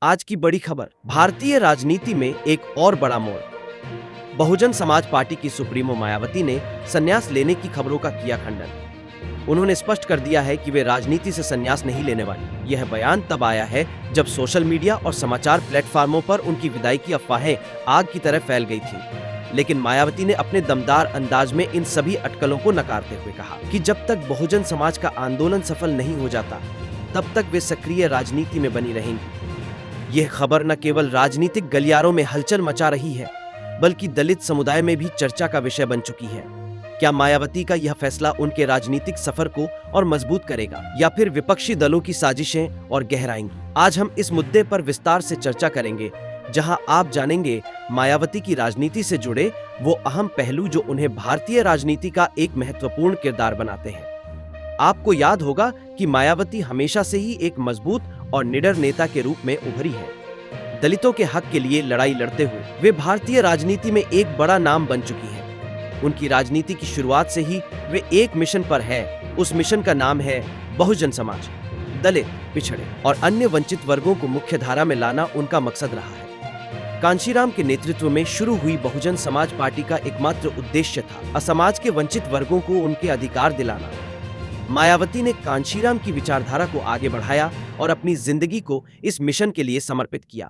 आज की बड़ी खबर, भारतीय राजनीति में एक और बड़ा मोड़। बहुजन समाज पार्टी की सुप्रीमो मायावती ने संन्यास लेने की खबरों का किया खंडन। उन्होंने स्पष्ट कर दिया है कि वे राजनीति से संन्यास नहीं लेने वाली। यह बयान तब आया है जब सोशल मीडिया और समाचार प्लेटफार्मों पर उनकी विदाई की अफवाहें आग की तरह फैल गई थी। लेकिन मायावती ने अपने दमदार अंदाज में इन सभी अटकलों को नकारते हुए कहा कि जब तक बहुजन समाज का आंदोलन सफल नहीं हो जाता, तब तक वे सक्रिय राजनीति में बनी रहेंगी। यह खबर न केवल राजनीतिक गलियारों में हलचल मचा रही है, बल्कि दलित समुदाय में भी चर्चा का विषय बन चुकी है। क्या मायावती का यह फैसला उनके राजनीतिक सफर को और मजबूत करेगा, या फिर विपक्षी दलों की साजिशें और गहराएंगी? आज हम इस मुद्दे पर विस्तार से चर्चा करेंगे, जहां आप जानेंगे मायावती की राजनीति से जुड़े वो अहम पहलू जो उन्हें भारतीय राजनीति का एक महत्वपूर्ण किरदार बनाते हैं। आपको याद होगा कि मायावती हमेशा से ही एक मजबूत और निडर नेता के रूप में उभरी है। दलितों के हक के लिए लड़ाई लड़ते हुए वे भारतीय राजनीति में एक बड़ा नाम बन चुकी हैं। उनकी राजनीति की शुरुआत से ही वे एक मिशन पर है। उस मिशन का नाम है बहुजन समाज। दलित, पिछड़े और अन्य वंचित वर्गों को मुख्य धारा में लाना उनका मकसद रहा है। कांशीराम के नेतृत्व में शुरू हुई बहुजन समाज पार्टी का एकमात्र उद्देश्य था असमाज के वंचित वर्गों को उनके अधिकार दिलाना। मायावती ने कांशीराम की विचारधारा को आगे बढ़ाया और अपनी जिंदगी को इस मिशन के लिए समर्पित किया।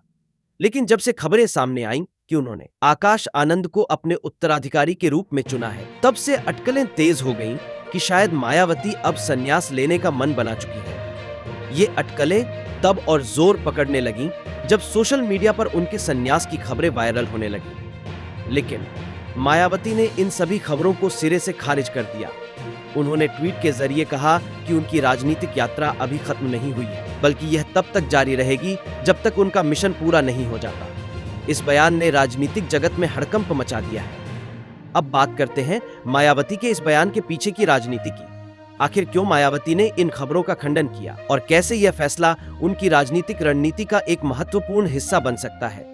लेकिन जब से खबरें सामने आईं कि उन्होंने आकाश आनंद को अपने उत्तराधिकारी के रूप में चुना है, तब से अटकलें तेज हो गईं कि शायद मायावती अब संन्यास लेने का मन बना चुकी है। ये अटकलें तब और जोर पकड़ने लगीं जब सोशल मीडिया पर उनके संन्यास की खबरें वायरल होने लगीं। लेकिन मायावती ने इन सभी खबरों को सिरे से खारिज कर दिया। उन्होंने ट्वीट के जरिए कहा कि उनकी राजनीतिक यात्रा अभी खत्म नहीं हुई है, बल्कि यह तब तक जारी रहेगी जब तक उनका मिशन पूरा नहीं हो जाता। इस बयान ने राजनीतिक जगत में हड़कंप मचा दिया है। अब बात करते हैं मायावती के इस बयान के पीछे की राजनीति की। आखिर क्यों मायावती ने इन खबरों का खंडन किया और कैसे यह फैसला उनकी राजनीतिक रणनीति का एक महत्वपूर्ण हिस्सा बन सकता है?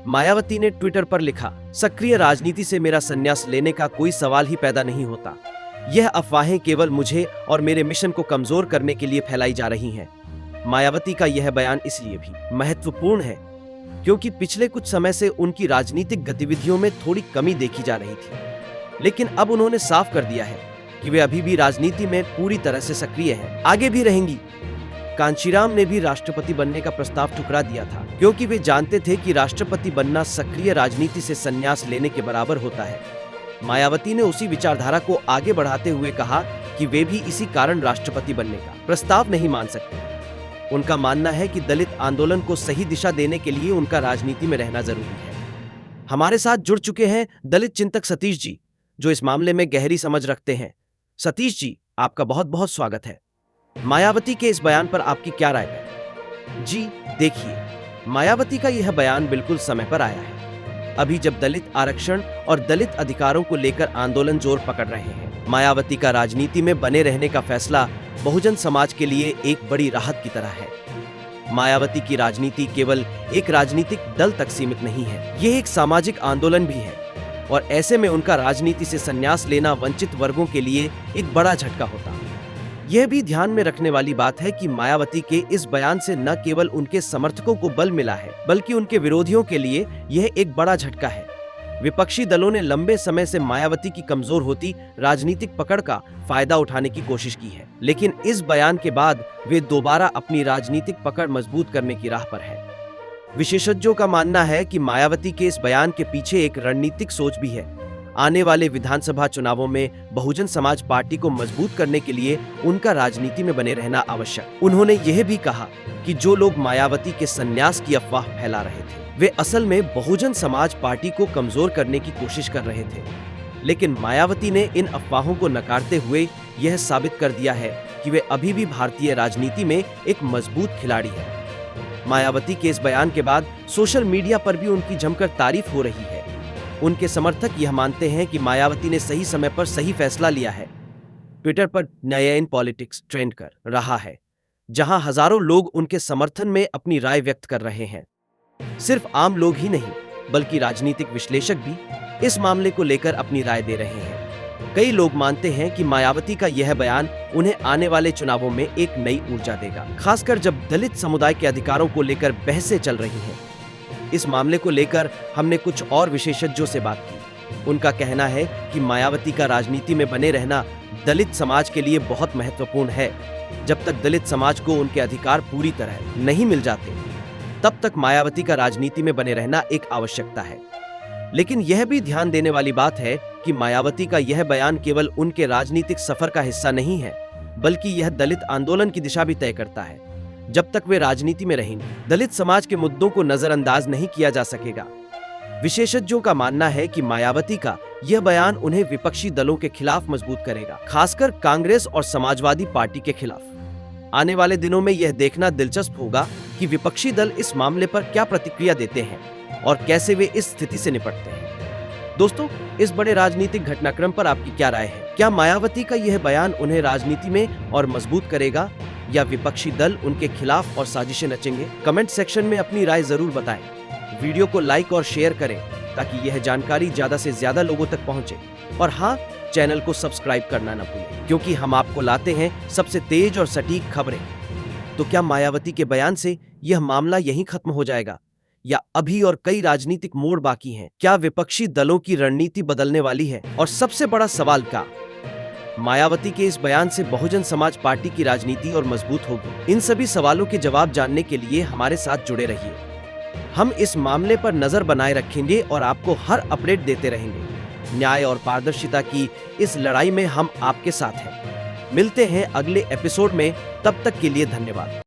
मायावती ने ट्विटर पर लिखा, सक्रिय राजनीति से मेरा संन्यास लेने का कोई सवाल ही पैदा नहीं होता। यह अफवाहें केवल मुझे और मेरे मिशन को कमजोर करने के लिए फैलाई जा रही हैं। मायावती का यह बयान इसलिए भी महत्वपूर्ण है क्योंकि पिछले कुछ समय से उनकी राजनीतिक गतिविधियों में थोड़ी कमी देखी जा रही थी। लेकिन अब उन्होंने साफ कर दिया है कि वे अभी भी राजनीति में पूरी तरह से सक्रिय हैं, आगे भी रहेंगी। कांशीराम ने भी राष्ट्रपति बनने का प्रस्ताव ठुकरा दिया था, क्योंकि वे जानते थे कि राष्ट्रपति बनना सक्रिय राजनीति से संन्यास लेने के बराबर होता है। मायावती ने उसी विचारधारा को आगे बढ़ाते हुए कहा कि वे भी इसी कारण राष्ट्रपति बनने का प्रस्ताव नहीं मान सकते। उनका मानना है कि दलित आंदोलन को सही दिशा देने के लिए उनका राजनीति में रहना जरूरी है। हमारे साथ जुड़ चुके हैं दलित चिंतक सतीश जी, जो इस मामले में गहरी समझ रखते हैं। सतीश जी, आपका बहुत बहुत स्वागत है। मायावती के इस बयान पर आपकी क्या राय है? जी देखिए, मायावती का यह बयान बिल्कुल समय पर आया है। अभी जब दलित आरक्षण और दलित अधिकारों को लेकर आंदोलन जोर पकड़ रहे हैं, मायावती का राजनीति में बने रहने का फैसला बहुजन समाज के लिए एक बड़ी राहत की तरह है। मायावती की राजनीति केवल एक राजनीतिक दल तक सीमित नहीं है, यह एक सामाजिक आंदोलन भी है, और ऐसे में उनका राजनीति से संन्यास लेना वंचित वर्गों के लिए एक बड़ा झटका होता। यह भी ध्यान में रखने वाली बात है कि मायावती के इस बयान से न केवल उनके समर्थकों को बल मिला है, बल्कि उनके विरोधियों के लिए यह एक बड़ा झटका है। विपक्षी दलों ने लंबे समय से मायावती की कमजोर होती राजनीतिक पकड़ का फायदा उठाने की कोशिश की है, लेकिन इस बयान के बाद वे दोबारा अपनी राजनीतिक पकड़ मजबूत करने की राह पर है। विशेषज्ञों का मानना है कि मायावती के इस बयान के पीछे एक रणनीतिक सोच भी है। आने वाले विधानसभा चुनावों में बहुजन समाज पार्टी को मजबूत करने के लिए उनका राजनीति में बने रहना आवश्यक। उन्होंने यह भी कहा कि जो लोग मायावती के संन्यास की अफवाह फैला रहे थे, वे असल में बहुजन समाज पार्टी को कमजोर करने की कोशिश कर रहे थे। लेकिन मायावती ने इन अफवाहों को नकारते हुए यह साबित कर दिया है कि वे अभी भी भारतीय राजनीति में एक मजबूत खिलाड़ी है। मायावती के इस बयान के बाद सोशल मीडिया पर भी उनकी जमकर तारीफ हो रही है। उनके समर्थक यह मानते हैं कि मायावती ने सही समय पर सही फैसला लिया है। ट्विटर पर नया इन पॉलिटिक्स ट्रेंड कर रहा है, जहां हजारों लोग उनके समर्थन में अपनी राय व्यक्त कर रहे हैं। सिर्फ आम लोग ही नहीं, बल्कि राजनीतिक विश्लेषक भी इस मामले को लेकर अपनी राय दे रहे हैं। कई लोग मानते हैं कि मायावती का यह बयान उन्हें आने वाले चुनावों में एक नई ऊर्जा देगा, खासकर जब दलित समुदाय के अधिकारों को लेकर बहसें चल रही हैं। इस मामले को लेकर हमने कुछ और विशेषज्ञों से बात की। उनका कहना है कि मायावती का राजनीति में बने रहना दलित समाज के लिए बहुत महत्वपूर्ण है। जब तक दलित समाज को उनके अधिकार पूरी तरह नहीं मिल जाते, तब तक मायावती का राजनीति में बने रहना एक आवश्यकता है। लेकिन यह भी ध्यान देने वाली बात है कि मायावती का यह बयान केवल उनके राजनीतिक सफर का हिस्सा नहीं है, बल्कि यह दलित आंदोलन की दिशा भी तय करता है। जब तक वे राजनीति में रहेंगे, दलित समाज के मुद्दों को नजरअंदाज नहीं किया जा सकेगा। विशेषज्ञों का मानना है कि मायावती का यह बयान उन्हें विपक्षी दलों के खिलाफ मजबूत करेगा, खासकर कांग्रेस और समाजवादी पार्टी के खिलाफ। आने वाले दिनों में यह देखना दिलचस्प होगा कि विपक्षी दल इस मामले पर क्या प्रतिक्रिया देते हैं और कैसे वे इस स्थिति से निपटते हैं। दोस्तों, इस बड़े राजनीतिक घटनाक्रम पर आपकी क्या राय है? क्या मायावती का यह बयान उन्हें राजनीति में और मजबूत करेगा या विपक्षी दल उनके खिलाफ और साजिशें रचेंगे? कमेंट सेक्शन में अपनी राय जरूर बताएं। वीडियो को लाइक और शेयर करें ताकि यह जानकारी ज्यादा से ज्यादा लोगों तक पहुंचे। और हाँ, चैनल को सब्सक्राइब करना न भूलें, क्योंकि हम आपको लाते हैं सबसे तेज और सटीक खबरें। तो क्या मायावती के बयान से यह मामला यहीं खत्म हो जाएगा या अभी और कई राजनीतिक मोड़ बाकी हैं? क्या विपक्षी दलों की रणनीति बदलने वाली है? और सबसे बड़ा सवाल, का मायावती के इस बयान से बहुजन समाज पार्टी की राजनीति और मजबूत होगी? इन सभी सवालों के जवाब जानने के लिए हमारे साथ जुड़े रहिए। हम इस मामले पर नजर बनाए रखेंगे और आपको हर अपडेट देते रहेंगे। न्याय और पारदर्शिता की इस लड़ाई में हम आपके साथ हैं। मिलते हैं अगले एपिसोड में, तब तक के लिए धन्यवाद।